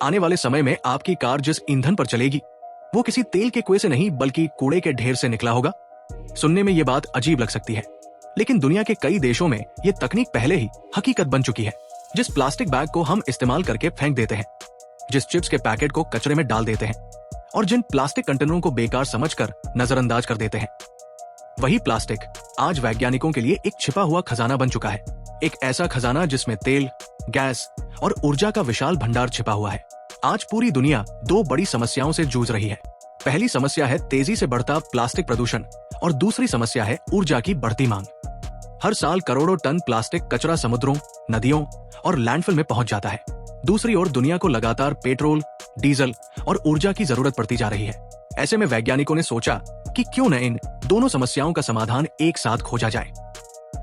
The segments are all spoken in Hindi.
आने वाले समय में आपकी कार जिस ईंधन पर चलेगी वो किसी तेल के कुएं से नहीं बल्कि कूड़े के ढेर से निकला होगा। सुनने में ये बात अजीब लग सकती है, लेकिन दुनिया के कई देशों में ये तकनीक पहले ही हकीकत बन चुकी है। जिस प्लास्टिक बैग को हम इस्तेमाल करके फेंक देते हैं, जिस चिप्स के पैकेट को कचरे में डाल देते हैं और जिन प्लास्टिक कंटेनरों को बेकार समझकर नजरअंदाज कर देते हैं, वही प्लास्टिक आज वैज्ञानिकों के लिए एक छिपा हुआ खजाना बन चुका है। एक ऐसा खजाना जिसमें तेल, गैस और ऊर्जा का विशाल भंडार छिपा हुआ है। आज पूरी दुनिया दो बड़ी समस्याओं से जूझ रही है। पहली समस्या है तेजी से बढ़ता प्लास्टिक प्रदूषण और दूसरी समस्या है ऊर्जा की बढ़ती मांग। हर साल करोड़ों टन प्लास्टिक कचरा समुद्रों, नदियों और लैंडफिल में पहुंच जाता है। दूसरी ओर दुनिया को लगातार पेट्रोल, डीजल और ऊर्जा की जरूरत पड़ती जा रही है। ऐसे में वैज्ञानिकों ने सोचा कि क्यों न इन दोनों समस्याओं का समाधान एक साथ खोजा जाए,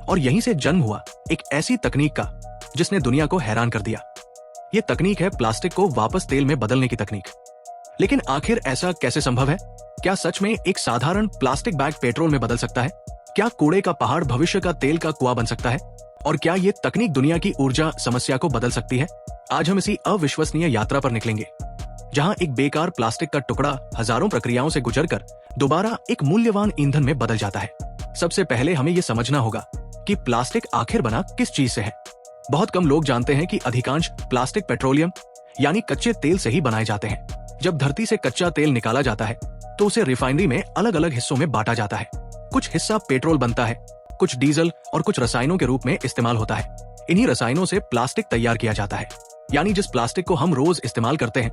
और यहीं से जन्म हुआ एक ऐसी तकनीक का जिसने दुनिया को हैरान कर दिया। ये तकनीक है प्लास्टिक को वापस तेल में बदलने की तकनीक। लेकिन आखिर ऐसा कैसे संभव है? क्या सच में एक साधारण प्लास्टिक बैग पेट्रोल में बदल सकता है? क्या कूड़े का पहाड़ भविष्य का तेल का कुआं बन सकता है? और क्या ये तकनीक दुनिया की ऊर्जा समस्या को बदल सकती है? आज हम इसी अविश्वसनीय यात्रा पर निकलेंगे, जहां एक बेकार प्लास्टिक का टुकड़ा हजारों प्रक्रियाओं से गुजरकर दोबारा एक मूल्यवान ईंधन में बदल जाता है। सबसे पहले हमें यह समझना होगा कि प्लास्टिक आखिर बना किस चीज से है। बहुत कम लोग जानते हैं कि अधिकांश प्लास्टिक पेट्रोलियम यानी कच्चे तेल से ही बनाए जाते हैं। जब धरती से कच्चा तेल निकाला जाता है तो उसे रिफाइनरी में अलग अलग हिस्सों में बांटा जाता है। कुछ हिस्सा पेट्रोल बनता है, कुछ डीजल और कुछ रसायनों के रूप में इस्तेमाल होता है। इन्हीं रसायनों से प्लास्टिक तैयार किया जाता है। यानी जिस प्लास्टिक को हम रोज इस्तेमाल करते हैं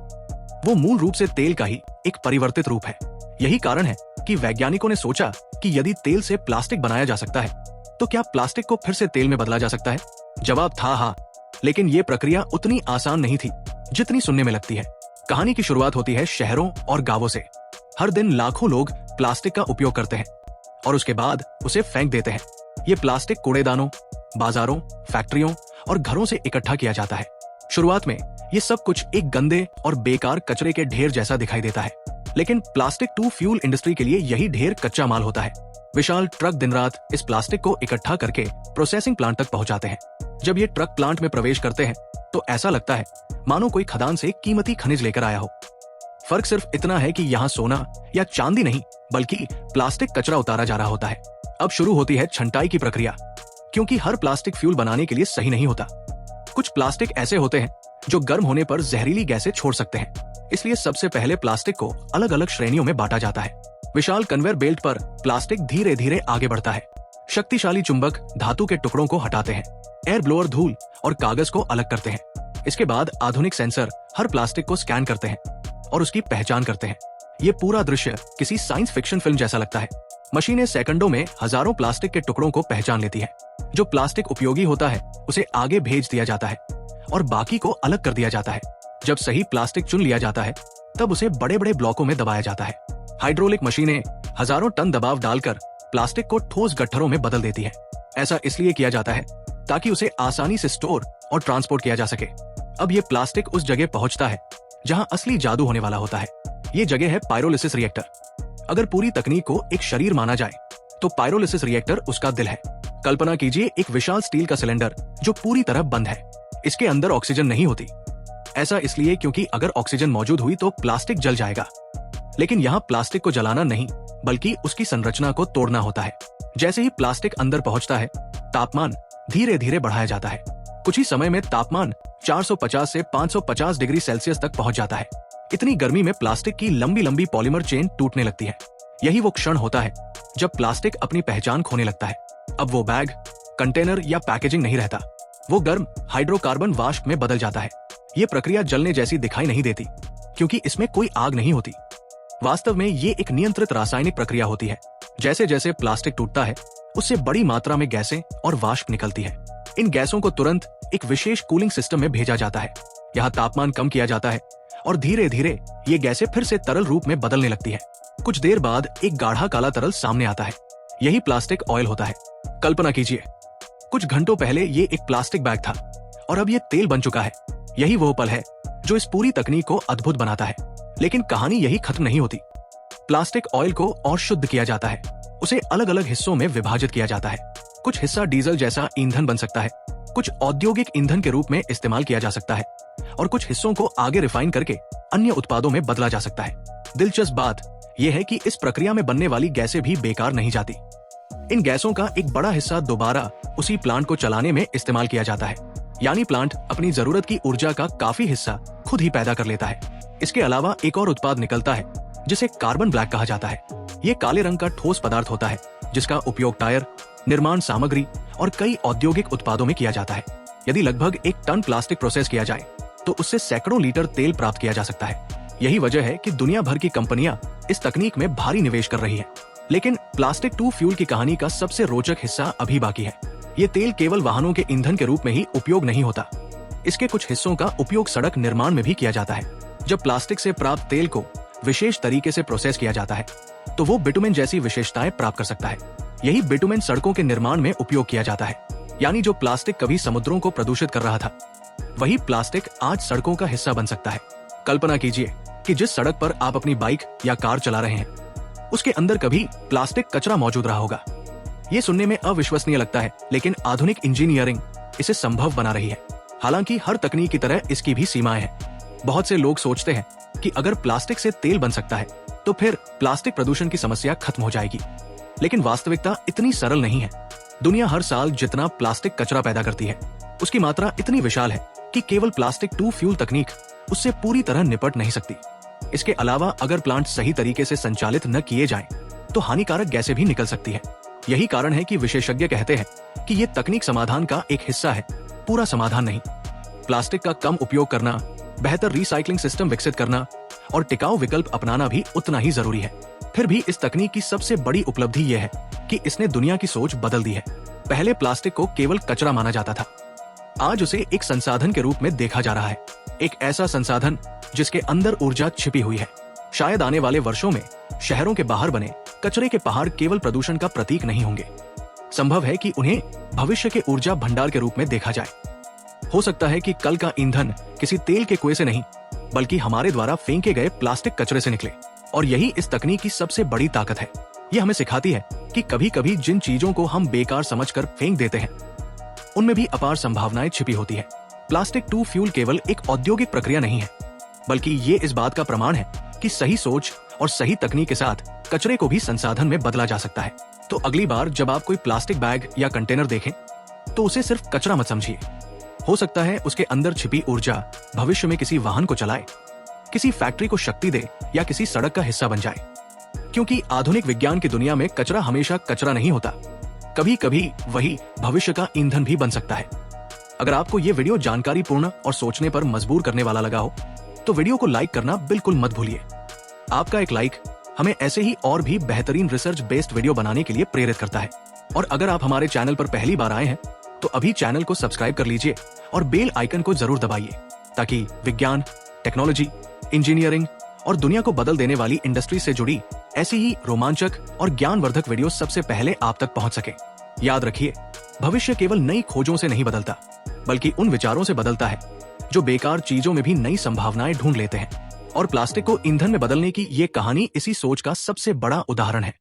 वो मूल रूप से तेल का ही एक परिवर्तित रूप है। यही कारण है कि वैज्ञानिकों ने सोचा कि यदि तेल से प्लास्टिक बनाया जा सकता है तो क्या प्लास्टिक को फिर से तेल में बदला जा सकता है? जवाब था हाँ, लेकिन ये प्रक्रिया उतनी आसान नहीं थी जितनी सुनने में लगती है। कहानी की शुरुआत होती है शहरों और गांवों से। हर दिन लाखों लोग प्लास्टिक का उपयोग करते हैं और उसके बाद उसे फेंक देते हैं। ये प्लास्टिक कूड़ेदानों, बाजारों, फैक्ट्रियों और घरों से इकट्ठा किया जाता है। शुरुआत में ये सब कुछ एक गंदे और बेकार कचरे के ढेर जैसा दिखाई देता है, लेकिन प्लास्टिक टू फ्यूल इंडस्ट्री के लिए यही ढेर कच्चा माल होता है। विशाल ट्रक दिन रात इस प्लास्टिक को इकट्ठा करके प्रोसेसिंग प्लांट तक पहुंचाते हैं। जब ये ट्रक प्लांट में प्रवेश करते हैं तो ऐसा लगता है मानो कोई खदान से कीमती खनिज लेकर आया हो। फर्क सिर्फ इतना है कि यहाँ सोना या चांदी नहीं बल्कि प्लास्टिक कचरा उतारा जा रहा होता है। अब शुरू होती है छंटाई की प्रक्रिया, क्योंकि हर प्लास्टिक फ्यूल बनाने के लिए सही नहीं होता। कुछ प्लास्टिक ऐसे होते हैं जो गर्म होने पर जहरीली गैसें छोड़ सकते हैं, इसलिए सबसे पहले प्लास्टिक को अलग अलग श्रेणियों में बांटा जाता है। विशाल कन्वेयर बेल्ट पर प्लास्टिक धीरे धीरे आगे बढ़ता है। शक्तिशाली चुंबक धातु के टुकड़ों को हटाते हैं, एयर ब्लोअर धूल और कागज को अलग करते हैं। इसके बाद आधुनिक सेंसर हर प्लास्टिक को स्कैन करते हैं और उसकी पहचान करते हैं। ये पूरा दृश्य किसी साइंस फिक्शन फिल्म जैसा लगता है। मशीनें सेकंडों में हजारों प्लास्टिक के टुकड़ों को पहचान लेती है। जो प्लास्टिक उपयोगी होता है उसे आगे भेज दिया जाता है और बाकी को अलग कर दिया जाता है। जब सही प्लास्टिक चुन लिया जाता है तब उसे बड़े बड़े ब्लॉकों में दबाया जाता है। हाइड्रोलिक मशीनें हजारों टन दबाव डालकर प्लास्टिक को ठोस गट्ठरों में बदल देती है। ऐसा इसलिए किया जाता है ताकि उसे आसानी से स्टोर और ट्रांसपोर्ट किया जा सके। अब ये प्लास्टिक उस जगह पहुंचता है जहां असली जादू होने वाला होता है। ये जगह है पायरोलिसिस रिएक्टर। अगर पूरी तकनीक को एक शरीर माना जाए तो पायरोलिसिस रिएक्टर उसका दिल है। कल्पना कीजिए एक विशाल स्टील का सिलेंडर जो पूरी तरह बंद है। इसके अंदर ऑक्सीजन नहीं होती। ऐसा इसलिए क्योंकि अगर ऑक्सीजन मौजूद हुई तो प्लास्टिक जल जाएगा। लेकिन यहाँ प्लास्टिक को जलाना नहीं बल्कि उसकी संरचना को तोड़ना होता है। जैसे ही प्लास्टिक अंदर पहुंचता है तापमान धीरे धीरे बढ़ाया जाता है। कुछ ही समय में तापमान 450 से 550 डिग्री सेल्सियस तक पहुंच जाता है। इतनी गर्मी में प्लास्टिक की लंबी लंबी पॉलीमर चेन टूटने लगती है। यही वो क्षण होता है जब प्लास्टिक अपनी पहचान खोने लगता है। अब वो बैग, कंटेनर या पैकेजिंग नहीं रहता, वो गर्म हाइड्रोकार्बन वाष्प में बदल जाता है। ये प्रक्रिया जलने जैसी दिखाई नहीं देती क्योंकि इसमें कोई आग नहीं होती। वास्तव में ये एक नियंत्रित रासायनिक प्रक्रिया होती है। जैसे जैसे प्लास्टिक टूटता है उससे बड़ी मात्रा में गैसें और वाष्प निकलती है। इन गैसों को तुरंत एक विशेष कूलिंग सिस्टम में भेजा जाता है। यहाँ तापमान कम किया जाता है और धीरे धीरे ये गैसें फिर से तरल रूप में बदलने लगती है। कुछ देर बाद एक गाढ़ा काला तरल सामने आता है। यही प्लास्टिक ऑयल होता है। कल्पना कीजिए कुछ घंटों पहले ये एक प्लास्टिक बैग था और अब ये तेल बन चुका है। यही वो पल है जो इस पूरी तकनीक को अद्भुत बनाता है। लेकिन कहानी यही खत्म नहीं होती। प्लास्टिक ऑयल को और शुद्ध किया जाता है। उसे अलग अलग हिस्सों में विभाजित किया जाता है। कुछ हिस्सा डीजल जैसा ईंधन बन सकता है, कुछ औद्योगिक ईंधन के रूप में इस्तेमाल किया जा सकता है और कुछ हिस्सों को आगे रिफाइन करके अन्य उत्पादों में बदला जा सकता है। दिलचस्प बात यह है कि इस प्रक्रिया में बनने वाली गैसें भी बेकार नहीं जाती। इन गैसों का एक बड़ा हिस्सा दोबारा उसी प्लांट को चलाने में इस्तेमाल किया जाता है, यानी प्लांट अपनी जरूरत की ऊर्जा का काफी हिस्सा खुद ही पैदा कर लेता है। इसके अलावा एक और उत्पाद निकलता है जिसे कार्बन ब्लैक कहा जाता है। ये काले रंग का ठोस पदार्थ होता है जिसका उपयोग टायर, निर्माण सामग्री और कई औद्योगिक उत्पादों में किया जाता है। यदि लगभग 1 टन प्लास्टिक प्रोसेस किया जाए तो उससे सैकड़ों लीटर तेल प्राप्त किया जा सकता है। यही वजह है कि दुनिया भर की कंपनियां इस तकनीक में भारी निवेश कर रही है। लेकिन प्लास्टिक टू फ्यूल की कहानी का सबसे रोचक हिस्सा अभी बाकी है। ये तेल केवल वाहनों के ईंधन के रूप में ही उपयोग नहीं होता। इसके कुछ हिस्सों का उपयोग सड़क निर्माण में भी किया जाता है। जब प्लास्टिक से प्राप्त तेल को विशेष तरीके से प्रोसेस किया जाता है तो वो बिटुमेन जैसी विशेषताएं प्राप्त कर सकता है। यही बिटुमेन सड़कों के निर्माण में उपयोग किया जाता है। यानी जो प्लास्टिक कभी समुद्रों को प्रदूषित कर रहा था, वही प्लास्टिक आज सड़कों का हिस्सा बन सकता है। कल्पना कीजिए कि जिस सड़क पर आप अपनी बाइक या कार चला रहे हैं उसके अंदर कभी प्लास्टिक कचरा मौजूद रहा होगा। ये सुनने में अविश्वसनीय लगता है, लेकिन आधुनिक इंजीनियरिंग इसे संभव बना रही है। हालांकि हर तकनीक की तरह इसकी भी सीमाएं हैं। बहुत से लोग सोचते हैं कि अगर प्लास्टिक से तेल बन सकता है तो फिर प्लास्टिक प्रदूषण की समस्या खत्म हो जाएगी, लेकिन वास्तविकता इतनी सरल नहीं है। दुनिया हर साल जितना प्लास्टिक कचरा पैदा करती है उसकी मात्रा इतनी विशाल है कि केवल प्लास्टिक टू फ्यूल तकनीक उससे पूरी तरह निपट नहीं सकती। इसके अलावा अगर प्लांट सही तरीके से संचालित न किए जाएं, तो हानिकारक गैसें भी निकल सकती है। यही कारण है कि विशेषज्ञ कहते हैं कि ये तकनीक समाधान का एक हिस्सा है, पूरा समाधान नहीं। प्लास्टिक का कम उपयोग करना, बेहतर रिसाइकलिंग सिस्टम विकसित करना और टिकाऊ विकल्प अपनाना भी उतना ही जरूरी है। फिर भी इस तकनीक की सबसे बड़ी उपलब्धि यह है कि इसने दुनिया की सोच बदल दी है। पहले प्लास्टिक को केवल कचरा माना जाता था, आज उसे एक संसाधन के रूप में देखा जा रहा है। एक ऐसा संसाधन जिसके अंदर ऊर्जा छिपी हुई है। शायद आने वाले वर्षों में शहरों के बाहर बने कचरे के पहाड़ केवल प्रदूषण का प्रतीक नहीं होंगे। संभव है कि उन्हें भविष्य के ऊर्जा भंडार के रूप में देखा जाए। हो सकता है कि कल का ईंधन किसी तेल के कुएं से नहीं, बल्कि हमारे द्वारा फेंके गए प्लास्टिक कचरे से निकले। और यही इस तकनीक की सबसे बड़ी ताकत है। ये हमें सिखाती है कि कभी कभी जिन चीजों को हम बेकार समझकर फेंक देते हैं उनमें भी अपार संभावनाएं छिपी होती है। प्लास्टिक टू फ्यूल केवल एक औद्योगिक प्रक्रिया नहीं है, बल्कि ये इस बात का प्रमाण है कि सही सोच और सही तकनीक के साथ कचरे को भी संसाधन में बदला जा सकता है। तो अगली बार जब आप कोई प्लास्टिक बैग या कंटेनर देखें तो उसे सिर्फ कचरा मत समझिए। हो सकता है उसके अंदर छिपी ऊर्जा भविष्य में किसी वाहन को चलाए, किसी फैक्ट्री को शक्ति दे या किसी सड़क का हिस्सा बन जाए। क्योंकि आधुनिक विज्ञान की दुनिया में कचरा हमेशा कचरा नहीं होता, कभी कभी वही भविष्य का ईंधन भी बन सकता है। अगर आपको ये वीडियो जानकारीपूर्ण और सोचने पर मजबूर करने वाला लगा हो तो वीडियो को लाइक करना बिल्कुल मत भूलिए। आपका एक लाइक हमें ऐसे ही और भी बेहतरीन रिसर्च बेस्ड वीडियो बनाने के लिए प्रेरित करता है। और अगर आप हमारे चैनल पर पहली बार आए हैं तो अभी चैनल को सब्सक्राइब कर लीजिए और बेल आइकन को जरूर दबाइए, ताकि विज्ञान, टेक्नोलॉजी, इंजीनियरिंग और दुनिया को बदल देने वाली इंडस्ट्री से जुड़ी ऐसी ही रोमांचक और ज्ञानवर्धक वीडियो सबसे पहले आप तक पहुंच सके। याद रखिए, भविष्य केवल नई खोजों से नहीं बदलता, बल्कि उन विचारों से बदलता है जो बेकार चीजों में भी नई संभावनाएं ढूंढ लेते हैं। और प्लास्टिक को ईंधन में बदलने की ये कहानी इसी सोच का सबसे बड़ा उदाहरण है।